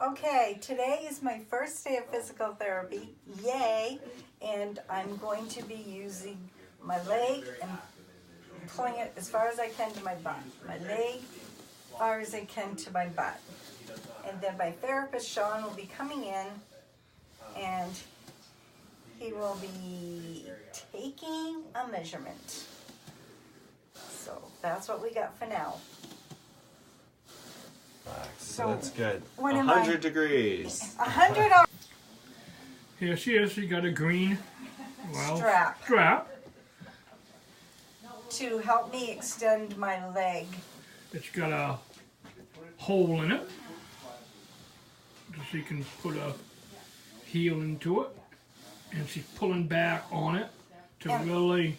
Okay, today is my first day of physical therapy, yay, and I'm going to be using my leg and pulling it as far as I can to my butt. My leg as far as I can to my butt. And then my therapist, Sean, will be coming in and he will be taking a measurement. So that's what we got for now. So that's good. 100 degrees. 100. Here she is. She got a green Strap to help me extend my leg. It's got a hole in it, so she can put a heel into it, and she's pulling back on it to really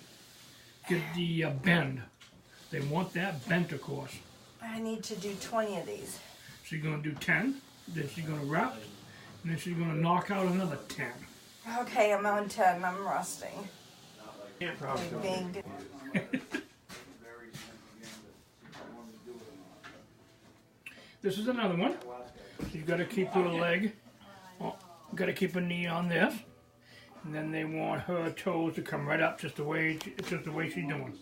get the bend. They want that bent, of course. I need to do 20 of these. She's going to do 10, then she's going to wrap, and then she's going to knock out another 10. Okay, I'm on 10. I'm resting. Yeah, probably. Big. This is another one. You've got to keep her leg, got to keep her knee on this, and then they want her toes to come right up just the way she's doing,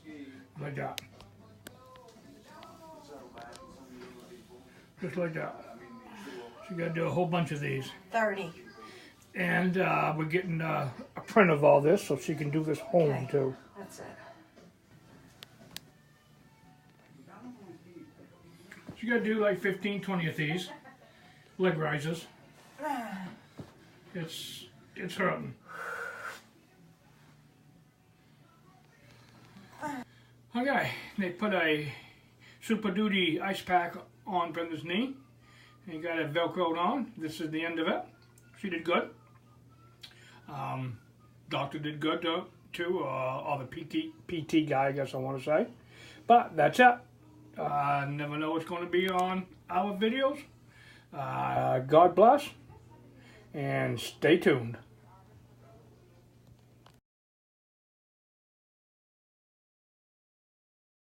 like that. Just like that. So you got to do a whole bunch of these. 30. And we're getting a print of all this so she can do this home too. That's it. So you got to do like 15, 20 of these leg rises. It's hurting. Okay, they put a Super Duty ice pack on Brenda's knee. And you got it velcroed on. This is the end of it. She did good. Doctor did good too. Or the PT guy, I guess I want to say. But that's it. Never know what's going to be on our videos. God bless. And stay tuned.